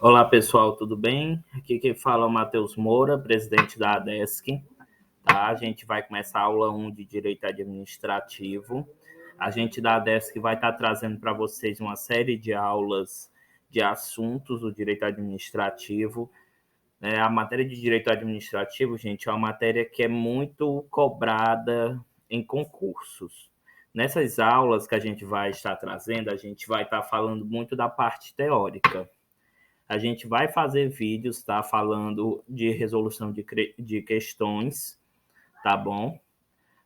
Olá, pessoal, tudo bem? Aqui quem fala é o Matheus Moura, presidente da ADESC. Tá? A gente vai começar a aula 1 de Direito Administrativo. A gente da ADESC vai estar trazendo para vocês uma série de aulas de assuntos do direito administrativo. A matéria de direito administrativo, gente, é uma matéria que é muito cobrada em concursos. Nessas aulas que a gente vai estar trazendo, a gente vai estar falando muito da parte teórica. A gente vai fazer vídeos, tá? Falando de resolução de questões, tá bom?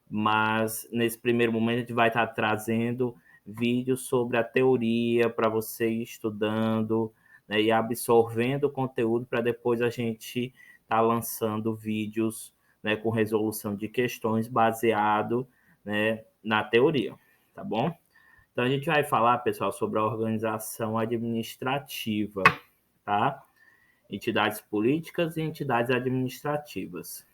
Mas nesse primeiro momento a gente vai estar trazendo vídeos sobre a teoria para você ir estudando, né, e absorvendo o conteúdo para depois a gente estar lançando vídeos, né, com resolução de questões baseado, né, na teoria, tá bom? Então a gente vai falar, pessoal, sobre a organização administrativa, tá? Entidades políticas e entidades administrativas.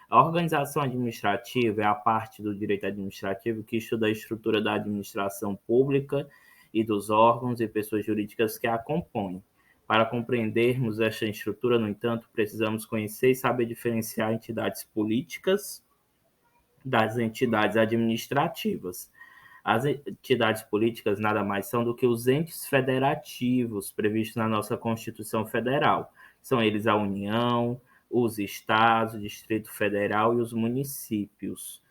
A organização administrativa é a parte do direito administrativo que estuda a estrutura da administração pública e dos órgãos e pessoas jurídicas que a compõem. Para compreendermos esta estrutura, no entanto, precisamos conhecer e saber diferenciar entidades políticas das entidades administrativas. As entidades políticas nada mais são do que os entes federativos previstos na nossa Constituição Federal. São eles a União, os estados, o Distrito Federal e os municípios.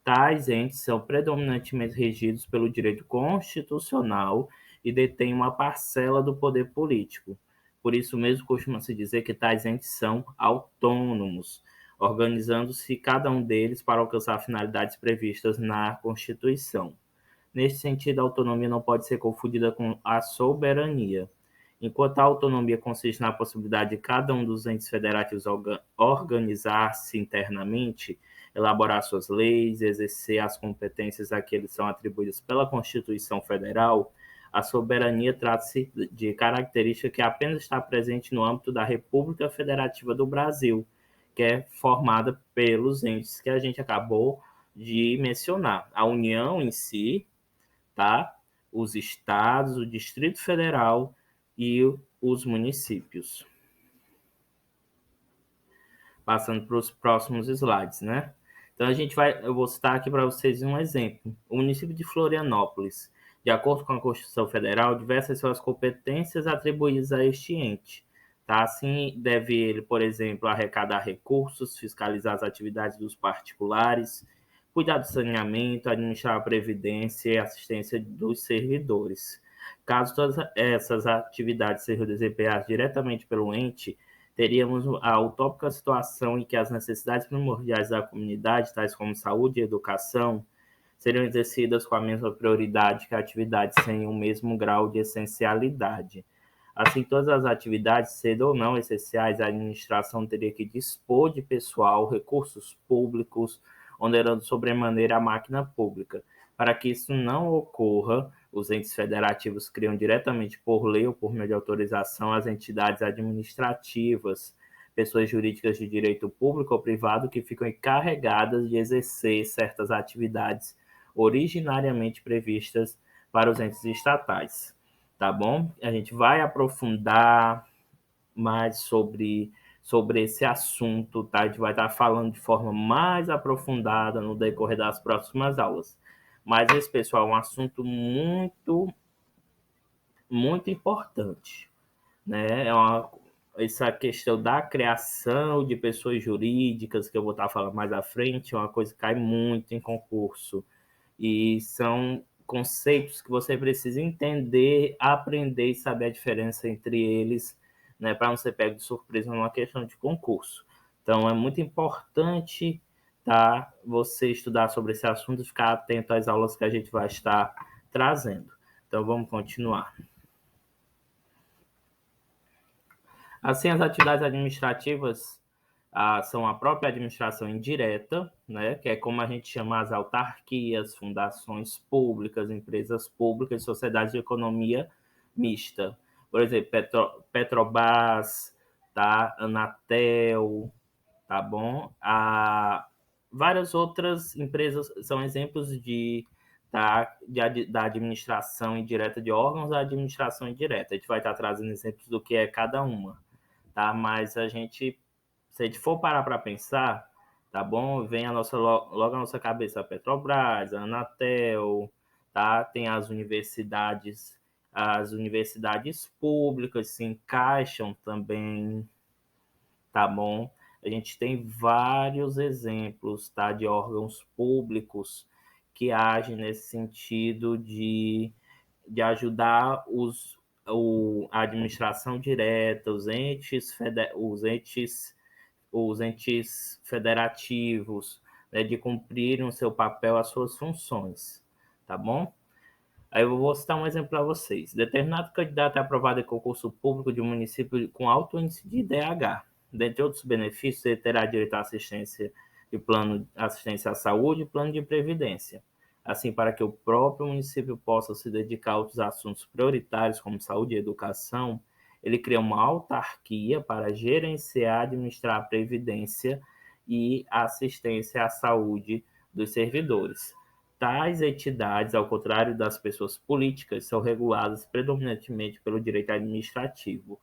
Tais entes são predominantemente regidos pelo direito constitucional e detêm uma parcela do poder político. Por isso mesmo costuma-se dizer que tais entes são autônomos, organizando-se cada um deles para alcançar finalidades previstas na Constituição. Neste sentido, a autonomia não pode ser confundida com a soberania. Enquanto a autonomia consiste na possibilidade de cada um dos entes federativos organizar-se internamente, elaborar suas leis, exercer as competências a que eles são atribuídas pela Constituição Federal, a soberania trata-se de característica que apenas está presente no âmbito da República Federativa do Brasil, que é formada pelos entes que a gente acabou de mencionar. A União em si, tá? Os estados, o Distrito Federal e os municípios. Passando para os próximos slides, né? Então eu vou citar aqui para vocês um exemplo. O município de Florianópolis, de acordo com a Constituição Federal, diversas são as competências atribuídas a este ente. Tá? Assim, deve ele, por exemplo, arrecadar recursos, fiscalizar as atividades dos particulares, cuidar do saneamento, administrar a previdência e assistência dos servidores. Caso todas essas atividades sejam desempenhadas diretamente pelo ente, teríamos a utópica situação em que as necessidades primordiais da comunidade, tais como saúde e educação, seriam exercidas com a mesma prioridade que atividades sem o mesmo grau de essencialidade. Assim, todas as atividades, sendo ou não essenciais, a administração teria que dispor de pessoal, recursos públicos, onerando sobremaneira a máquina pública. Para que isso não ocorra, os entes federativos criam diretamente por lei ou por meio de autorização as entidades administrativas, pessoas jurídicas de direito público ou privado que ficam encarregadas de exercer certas atividades originariamente previstas para os entes estatais. Tá bom? A gente vai aprofundar mais sobre esse assunto, tá? A gente vai estar falando de forma mais aprofundada no decorrer das próximas aulas. Mas esse, pessoal, é um assunto muito importante, né? Essa questão da criação de pessoas jurídicas, que eu vou estar falando mais à frente, é uma coisa que cai muito em concurso. E são conceitos que você precisa entender, aprender e saber a diferença entre eles, né, para não ser pego de surpresa numa questão de concurso. Então, é muito importante, tá, você estudar sobre esse assunto e ficar atento às aulas que a gente vai estar trazendo. Então, vamos continuar. Assim, as atividades administrativas são a própria administração indireta, né, que é como a gente chama as autarquias, fundações públicas, empresas públicas, sociedades de economia mista. Por exemplo, Petrobras, tá? Anatel, tá bom? Várias outras empresas são exemplos tá? Da administração indireta, de órgãos da administração indireta. A gente vai estar trazendo exemplos do que é cada uma, tá? Mas se a gente for parar para pensar, tá bom? Vem logo a nossa cabeça a Petrobras, a Anatel, tá? Tem as universidades públicas se encaixam também, tá bom? A gente tem vários exemplos, tá, de órgãos públicos que agem nesse sentido de ajudar a administração direta, os entes federativos, né, de cumprirem o seu papel, as suas funções, tá bom? Aí eu vou citar um exemplo para vocês. Determinado candidato é aprovado em concurso público de um município com alto índice de IDH. Dentre outros benefícios, ele terá direito à assistência de plano de assistência à saúde e plano de previdência. Assim, para que o próprio município possa se dedicar a outros assuntos prioritários, como saúde e educação, ele cria uma autarquia para gerenciar e administrar a previdência e assistência à saúde dos servidores. Tais entidades, ao contrário das pessoas políticas, são reguladas predominantemente pelo direito administrativo.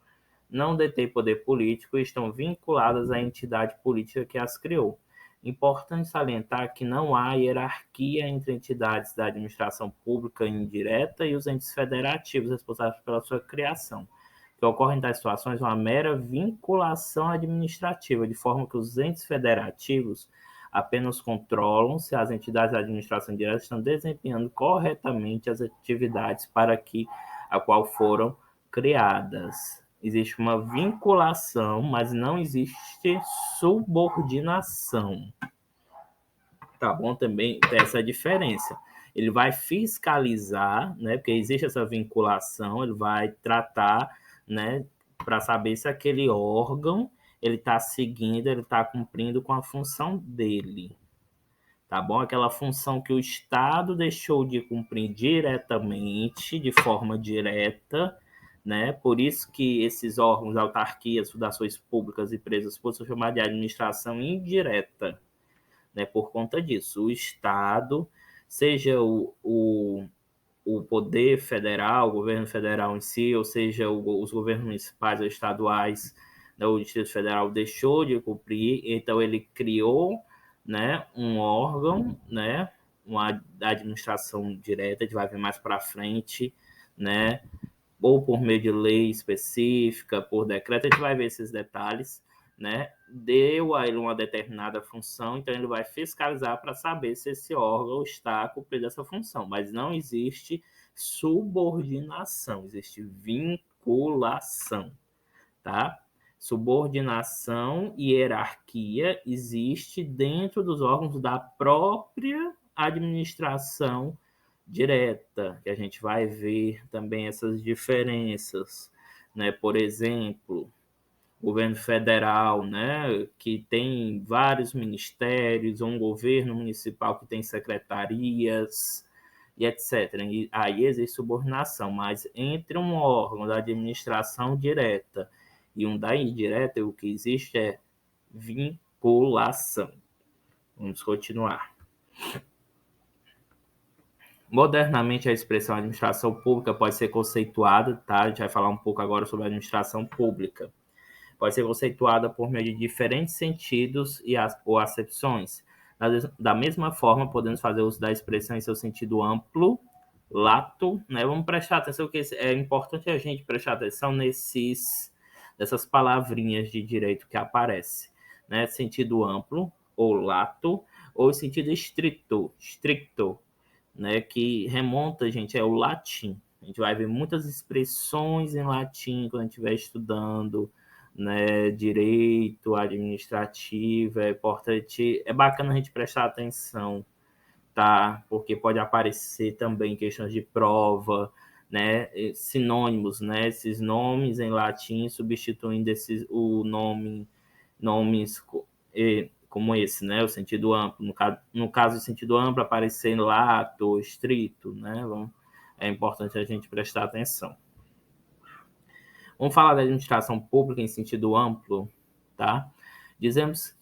Não detêm poder político e estão vinculadas à entidade política que as criou. Importante salientar que não há hierarquia entre entidades da administração pública indireta e os entes federativos responsáveis pela sua criação. O que ocorre em tais situações é uma mera vinculação administrativa, de forma que os entes federativos apenas controlam se as entidades da administração direta estão desempenhando corretamente as atividades para a qual foram criadas. Existe uma vinculação, mas não existe subordinação. Tá bom? Também tem essa diferença. Ele vai fiscalizar, né? Porque existe essa vinculação, ele vai tratar, né? Para saber se aquele órgão ele está seguindo, ele está cumprindo com a função dele, tá bom? Aquela função que o Estado deixou de cumprir diretamente, de forma direta, né? Por isso que esses órgãos, autarquias, fundações públicas e empresas públicas são chamados de administração indireta, né? Por conta disso, o Estado, seja o poder federal, o governo federal em si, ou seja, os governos municipais ou estaduais, né, o Distrito Federal deixou de cumprir, então ele criou, né, um órgão, né, uma administração direta, a gente vai ver mais para frente, né, ou por meio de lei específica, por decreto, a gente vai ver esses detalhes, né, deu a ele uma determinada função, então ele vai fiscalizar para saber se esse órgão está cumprindo essa função, mas não existe subordinação, existe vinculação, tá? Subordinação e hierarquia existe dentro dos órgãos da própria administração direta, que a gente vai ver também essas diferenças, né? Por exemplo, governo federal, né, que tem vários ministérios, ou um governo municipal que tem secretarias e etc. E aí existe subordinação, mas entre um órgão da administração direta e um da indireta, o que existe é vinculação. Vamos continuar. Modernamente, a expressão administração pública pode ser conceituada, tá? A gente vai falar um pouco agora sobre a administração pública. Pode ser conceituada por meio de diferentes sentidos ou acepções. Da mesma forma, podemos fazer uso da expressão em seu sentido amplo, lato, né? Vamos prestar atenção, que é importante a gente prestar atenção nessas palavrinhas de direito que aparecem, né? Sentido amplo, ou lato, ou sentido stricto, né? Que remonta, gente, é o latim. A gente vai ver muitas expressões em latim quando a gente estiver estudando, né, direito administrativo. É importante, é bacana a gente prestar atenção, tá? Porque pode aparecer também questões de prova, né, sinônimos, né, esses nomes em latim substituindo nomes como esse, né, o sentido amplo. No caso, o sentido amplo aparecer em lato, estrito, né, é importante a gente prestar atenção. Vamos falar da administração pública em sentido amplo, tá? Dizemos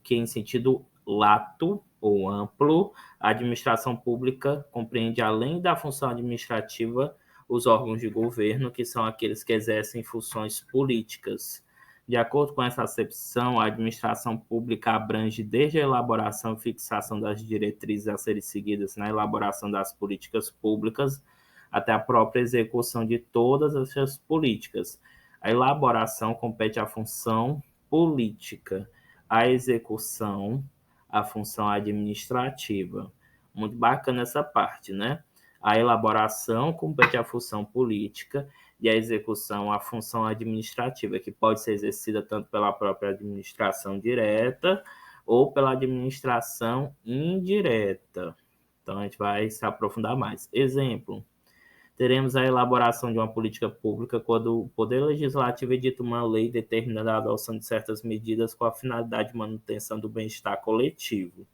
que em sentido lato ou amplo. A administração pública compreende, além da função administrativa, os órgãos de governo, que são aqueles que exercem funções políticas. De acordo com essa acepção, a administração pública abrange desde a elaboração e fixação das diretrizes a serem seguidas na elaboração das políticas públicas, até a própria execução de todas essas políticas. A elaboração compete à função política, a execução, a função administrativa. Muito bacana essa parte, né? A elaboração compete à função política e a execução à função administrativa, que pode ser exercida tanto pela própria administração direta ou pela administração indireta. Então, a gente vai se aprofundar mais. Exemplo: teremos a elaboração de uma política pública quando o Poder Legislativo edita uma lei determinando a adoção de certas medidas com a finalidade de manutenção do bem-estar coletivo,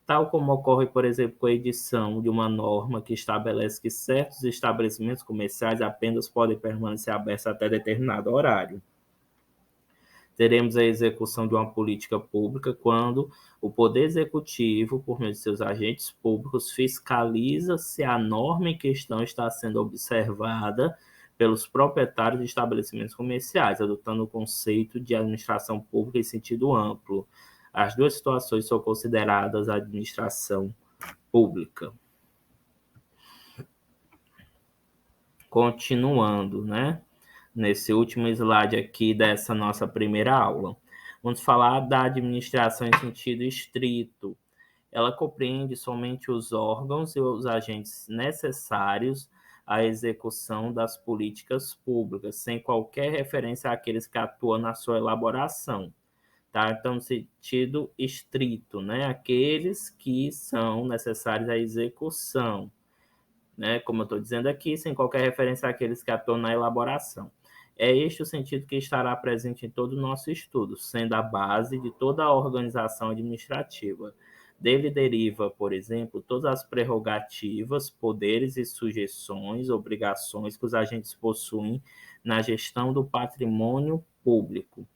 tal como ocorre, por exemplo, com a edição de uma norma que estabelece que certos estabelecimentos comerciais apenas podem permanecer abertos até determinado horário. Teremos a execução de uma política pública quando o Poder Executivo, por meio de seus agentes públicos, fiscaliza se a norma em questão está sendo observada pelos proprietários de estabelecimentos comerciais, adotando o conceito de administração pública em sentido amplo. As duas situações são consideradas administração pública. Continuando, né? Nesse último slide aqui dessa nossa primeira aula, vamos falar da administração em sentido estrito. Ela compreende somente os órgãos e os agentes necessários à execução das políticas públicas, sem qualquer referência àqueles que atuam na sua elaboração. Tá? Então, no sentido estrito, né? Aqueles que são necessários à execução, né? Como eu estou dizendo aqui, sem qualquer referência àqueles que atuam na elaboração. É este o sentido que estará presente em todo o nosso estudo, sendo a base de toda a organização administrativa. Dele deriva, por exemplo, todas as prerrogativas, poderes e sujeições, obrigações que os agentes possuem na gestão do patrimônio público.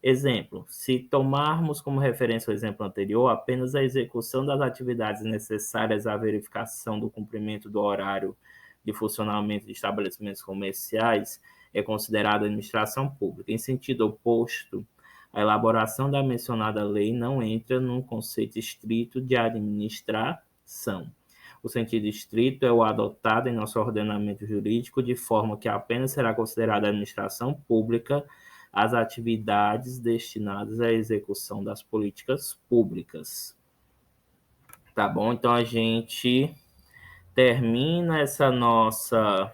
Exemplo: se tomarmos como referência o exemplo anterior, apenas a execução das atividades necessárias à verificação do cumprimento do horário de funcionamento de estabelecimentos comerciais é considerada administração pública. Em sentido oposto, a elaboração da mencionada lei não entra num conceito estrito de administração. O sentido estrito é o adotado em nosso ordenamento jurídico, de forma que apenas será considerada administração pública as atividades destinadas à execução das políticas públicas. Tá bom? Então, a gente termina essa nossa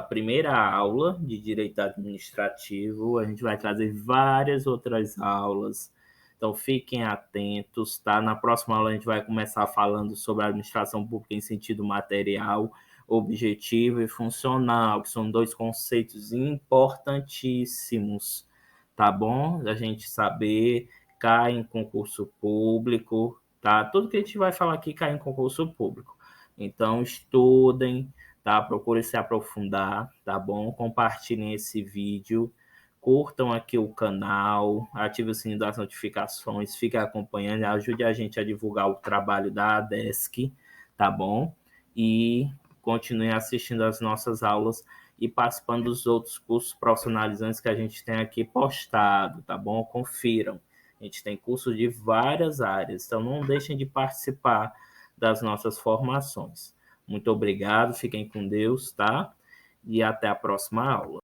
primeira aula de Direito Administrativo. A gente vai trazer várias outras aulas, então fiquem atentos, tá? Na próxima aula a gente vai começar falando sobre a administração pública em sentido material, objetivo e funcional, que são dois conceitos importantíssimos, tá bom? Da gente saber, cai em concurso público, tá? Tudo que a gente vai falar aqui cai em concurso público. Então, estudem, tá? Procurem se aprofundar, tá bom? Compartilhem esse vídeo, curtam aqui o canal, ativem o sininho das notificações, fiquem acompanhando, ajude a gente a divulgar o trabalho da ADESC, tá bom? E continuem assistindo as nossas aulas e participando dos outros cursos profissionalizantes que a gente tem aqui postado, tá bom? Confiram. A gente tem cursos de várias áreas, então não deixem de participar das nossas formações. Muito obrigado, fiquem com Deus, tá? E até a próxima aula.